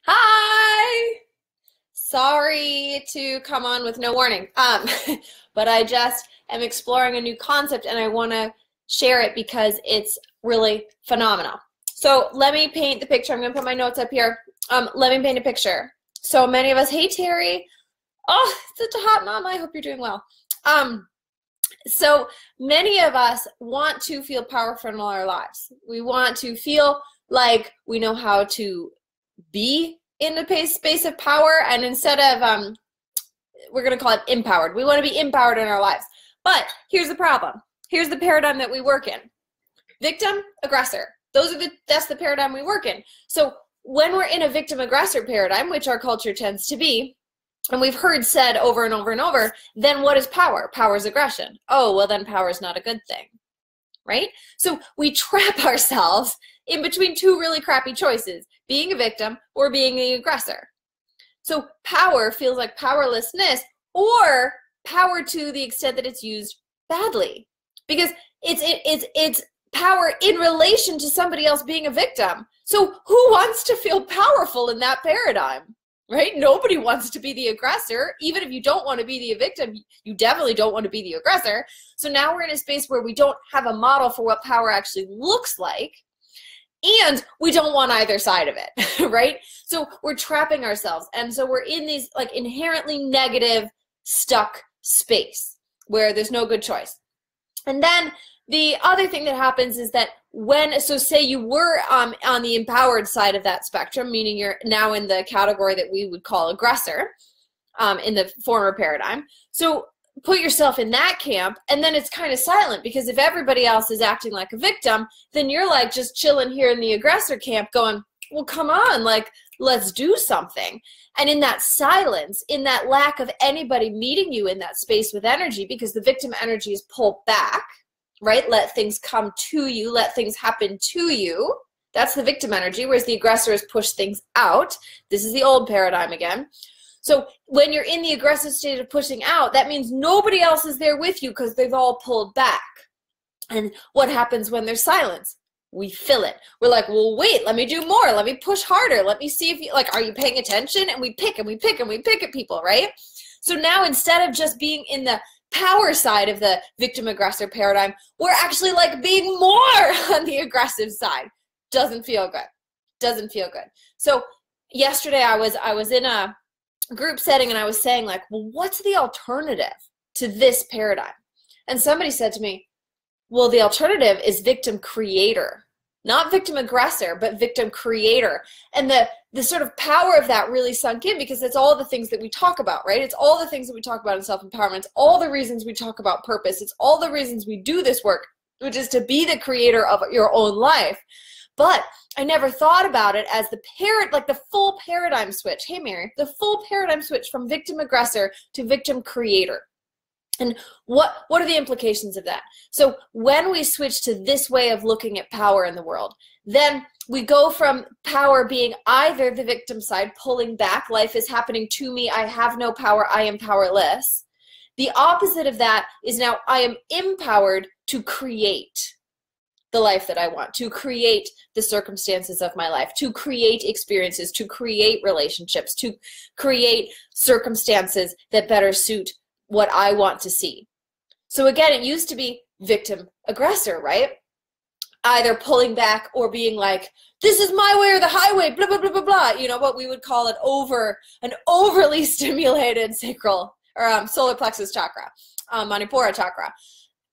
Hi! Sorry to come on with no warning. But I just am exploring a new concept and I want to share it because it's really phenomenal. So let me paint the picture. I'm going to put my notes up here. Let me paint a picture. So many of us, hey Terry. Oh, it's such a hot mom. I hope you're doing well. So many of us want to feel powerful in all our lives. We want to feel like we know how to be in the space of power, and instead of we're going to call it empowered. We want to be empowered in our lives. But here's the problem. Here's the paradigm that we work in. Victim, aggressor. That's the paradigm we work in. So when we're in a victim aggressor paradigm, which our culture tends to be, and we've heard said over and over and over, then what is power? Power is aggression. Oh, well then power is not a good thing, right? So we trap ourselves in between two really crappy choices, being a victim or being the aggressor. So power feels like powerlessness, or power to the extent that it's used badly, because it's power in relation to somebody else being a victim. So who wants to feel powerful in that paradigm? Right? Nobody wants to be the aggressor. Even if you don't want to be the victim, you definitely don't want to be the aggressor. So now we're in a space where we don't have a model for what power actually looks like, and we don't want either side of it, right? So we're trapping ourselves. And so we're in these like inherently negative, stuck space where there's no good choice. And then the other thing that happens is that so say you were on the empowered side of that spectrum, meaning you're now in the category that we would call aggressor in the former paradigm. So put yourself in that camp, and then it's kind of silent, because if everybody else is acting like a victim, then you're like just chilling here in the aggressor camp going, well, come on, like, let's do something. And in that silence, in that lack of anybody meeting you in that space with energy, because the victim energy is pulled back, right? Let things come to you, let things happen to you. That's the victim energy, whereas the aggressor is push things out. This is the old paradigm again. So when you're in the aggressive state of pushing out, that means nobody else is there with you because they've all pulled back. And what happens when there's silence? We fill it. We're like, well, wait, let me do more. Let me push harder. Let me see if you, like, are you paying attention? And we pick and we pick and we pick at people, right? So now instead of just being in the power side of the victim aggressor paradigm, we're actually like being more on the aggressive side. Doesn't feel good. Doesn't feel good. So yesterday I was in a group setting and I was saying, like, well, what's the alternative to this paradigm? And somebody said to me, well, the alternative is victim creator. Not victim aggressor, but victim creator. And the sort of power of that really sunk in, because it's all the things that we talk about, right? It's all the things that we talk about in self-empowerment. It's all the reasons we talk about purpose. It's all the reasons we do this work, which is to be the creator of your own life. But I never thought about it as the full paradigm switch. Hey, Mary, the full paradigm switch from victim aggressor to victim creator. And what are the implications of that? So when we switch to this way of looking at power in the world, then we go from power being either the victim side, pulling back, life is happening to me, I have no power, I am powerless. The opposite of that is now I am empowered to create the life that I want, to create the circumstances of my life, to create experiences, to create relationships, to create circumstances that better suit what I want to see. So again, it used to be victim aggressor, right? Either pulling back or being like, this is my way or the highway, blah, blah, blah, blah, blah. You know, what we would call an overly stimulated sacral or solar plexus chakra, Manipura chakra,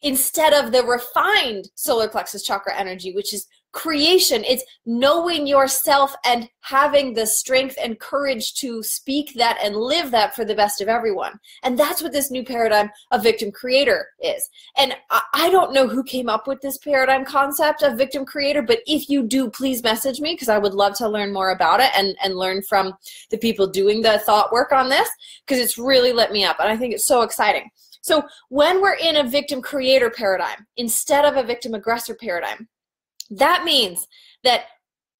instead of the refined solar plexus chakra energy, which is creation. It's knowing yourself and having the strength and courage to speak that and live that for the best of everyone. And that's what this new paradigm of victim creator is. And I don't know who came up with this paradigm concept of victim creator, but if you do, please message me, because I would love to learn more about it and learn from the people doing the thought work on this, because it's really lit me up and I think it's so exciting. So when we're in a victim creator paradigm instead of a victim aggressor paradigm, that means that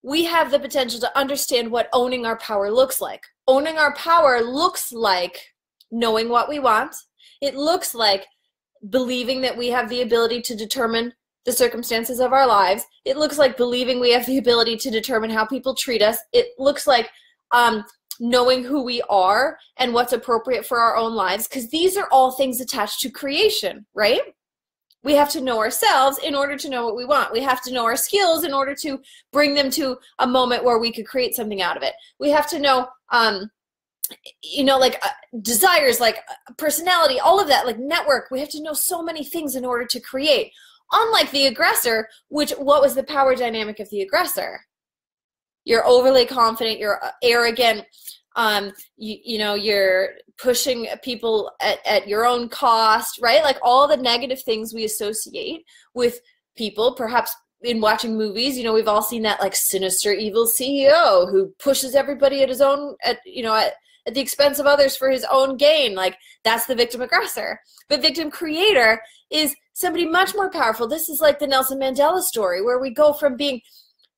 we have the potential to understand what owning our power looks like. Owning our power looks like knowing what we want. It looks like believing that we have the ability to determine the circumstances of our lives. It looks like believing we have the ability to determine how people treat us. It looks like knowing who we are and what's appropriate for our own lives, because these are all things attached to creation, right? We have to know ourselves in order to know what we want. We have to know our skills in order to bring them to a moment where we could create something out of it. We have to know, like desires, like personality, all of that, like network. We have to know so many things in order to create. Unlike the aggressor, what was the power dynamic of the aggressor? You're overly confident, you're arrogant, you're pushing people at your own cost, right? Like all the negative things we associate with people, perhaps in watching movies, we've all seen that like sinister, evil CEO who pushes everybody at his own, at the expense of others for his own gain. Like that's the victim aggressor. But victim creator is somebody much more powerful. This is like the Nelson Mandela story, where we go from being,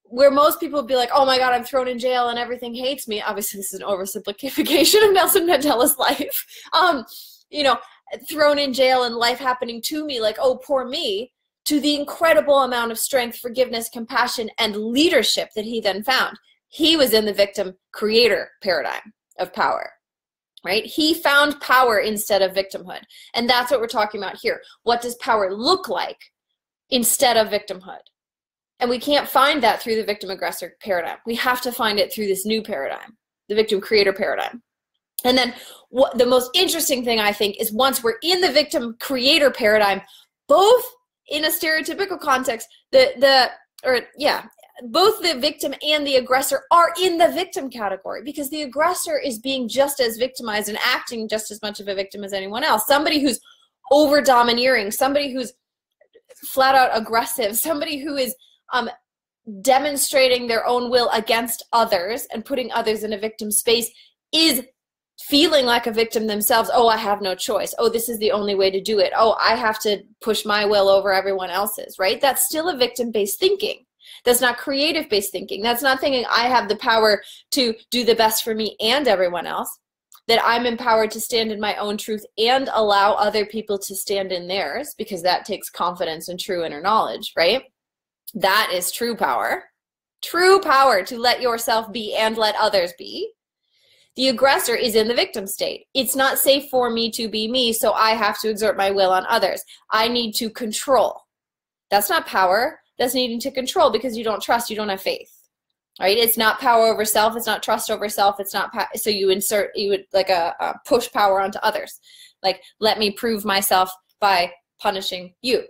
where most people would be like, oh my God, I'm thrown in jail and everything hates me. Obviously, this is an oversimplification of Nelson Mandela's life. Thrown in jail and life happening to me, like, oh, poor me, to the incredible amount of strength, forgiveness, compassion, and leadership that he then found. He was in the victim creator paradigm of power, right? He found power instead of victimhood. And that's what we're talking about here. What does power look like instead of victimhood? And we can't find that through the victim-aggressor paradigm. We have to find it through this new paradigm, the victim-creator paradigm. And then what the most interesting thing, I think, is once we're in the victim-creator paradigm, both in a stereotypical context, both the victim and the aggressor are in the victim category, because the aggressor is being just as victimized and acting just as much of a victim as anyone else. Somebody who's over-domineering, somebody who's flat-out aggressive, somebody who is demonstrating their own will against others and putting others in a victim space is feeling like a victim themselves. Oh, I have no choice. Oh, this is the only way to do it. Oh, I have to push my will over everyone else's, right? That's still a victim-based thinking. That's not creative-based thinking. That's not thinking I have the power to do the best for me and everyone else, that I'm empowered to stand in my own truth and allow other people to stand in theirs, because that takes confidence and true inner knowledge, right? That is true power. True power to let yourself be and let others be. The aggressor is in the victim state. It's not safe for me to be me, so I have to exert my will on others. I need to control. That's not power. That's needing to control, because you don't trust, you don't have faith. Right? It's not power over self. It's not trust over self. It's not so you would like a push power onto others. Like, let me prove myself by punishing you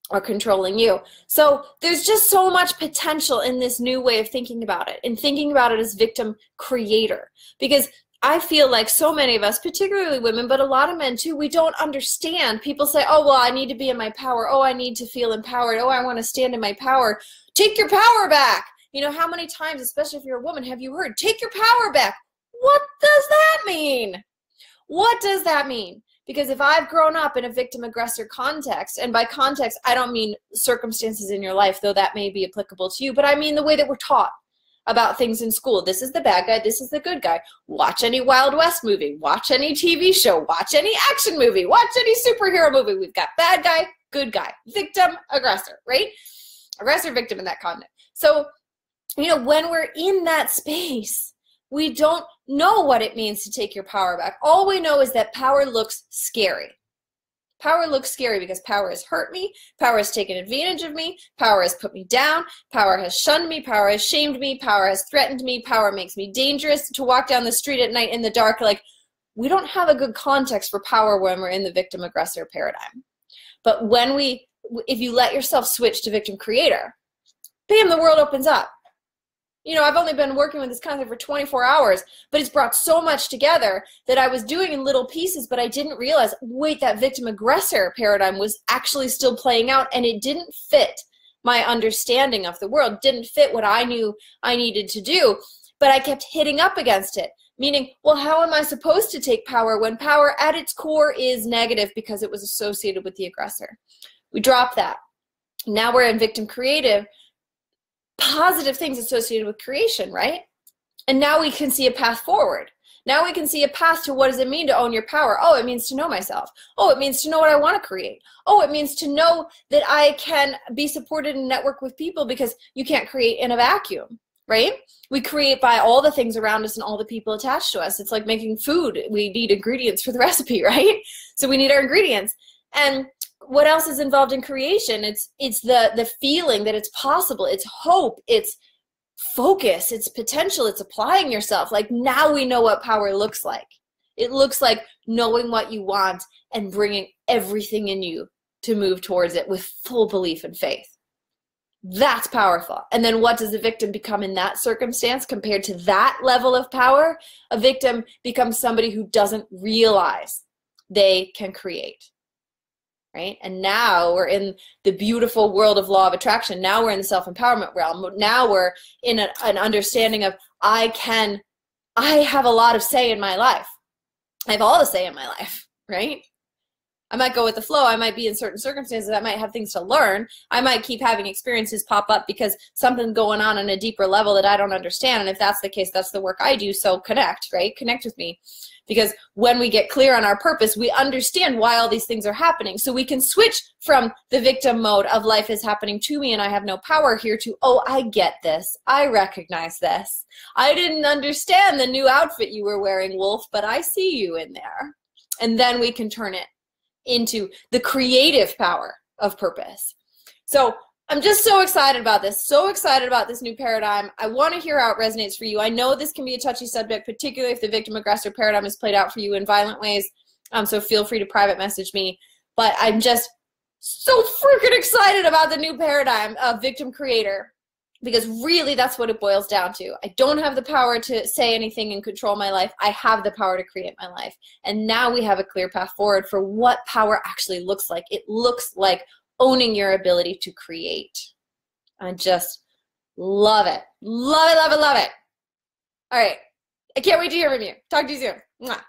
or controlling you. So there's just so much potential in this new way of thinking about it, and thinking about it as victim creator. Because I feel like so many of us, particularly women, but a lot of men too, we don't understand. People say, oh, well, I need to be in my power. Oh, I need to feel empowered. Oh, I want to stand in my power. Take your power back. How many times, especially if you're a woman, have you heard, take your power back? What does that mean? What does that mean? Because if I've grown up in a victim-aggressor context, and by context, I don't mean circumstances in your life, though that may be applicable to you, but I mean the way that we're taught about things in school. This is the bad guy, this is the good guy. Watch any Wild West movie, watch any TV show, watch any action movie, watch any superhero movie. We've got bad guy, good guy, victim, aggressor, right? Aggressor, victim in that context. So, when we're in that space, we don't know what it means to take your power back. All we know is that power looks scary. Power looks scary because power has hurt me, power has taken advantage of me, power has put me down, power has shunned me, power has shamed me, power has threatened me, power makes me dangerous to walk down the street at night in the dark. Like, we don't have a good context for power when we're in the victim-aggressor paradigm. But if you let yourself switch to victim-creator, bam, the world opens up. I've only been working with this concept for 24 hours, but it's brought so much together that I was doing in little pieces, but I didn't realize, wait, that victim-aggressor paradigm was actually still playing out, and it didn't fit my understanding of the world, didn't fit what I knew I needed to do, but I kept hitting up against it, meaning, well, how am I supposed to take power when power at its core is negative because it was associated with the aggressor? We dropped that. Now we're in victim-creative, positive things associated with creation, right? And now we can see a path forward. Now we can see a path to what does it mean to own your power. Oh, it means to know myself. Oh, it means to know what I want to create. Oh, it means to know that I can be supported and network with people, because you can't create in a vacuum, right? We create by all the things around us and all the people attached to us. It's like making food. We need ingredients for the recipe, right? So we need our ingredients. And what else is involved in creation? It's the feeling that it's possible. It's hope. It's focus. It's potential. It's applying yourself. Like, now we know what power looks like. It looks like knowing what you want and bringing everything in you to move towards it with full belief and faith. That's powerful. And then what does a victim become in that circumstance compared to that level of power? A victim becomes somebody who doesn't realize they can create, right? And now we're in the beautiful world of law of attraction. Now we're in the self-empowerment realm. Now we're in an understanding of I have a lot of say in my life. I have all the say in my life, right? I might go with the flow. I might be in certain circumstances. I might have things to learn. I might keep having experiences pop up because something's going on a deeper level that I don't understand. And if that's the case, that's the work I do. So connect, right? Connect with me. Because when we get clear on our purpose, we understand why all these things are happening. So we can switch from the victim mode of life is happening to me and I have no power here to, oh, I get this. I recognize this. I didn't understand the new outfit you were wearing, Wolf, but I see you in there. And then we can turn it into the creative power of purpose. So I'm just so excited about this, new paradigm. I want to hear how it resonates for you. I know this can be a touchy subject, particularly if the victim-aggressor paradigm is played out for you in violent ways, so feel free to private message me. But I'm just so freaking excited about the new paradigm of victim-creator, because really that's what it boils down to. I don't have the power to say anything and control my life. I have the power to create my life. And now we have a clear path forward for what power actually looks like. It looks like owning your ability to create. I just love it. Love it, love it, love it. All right. I can't wait to hear from you. Talk to you soon. Mwah.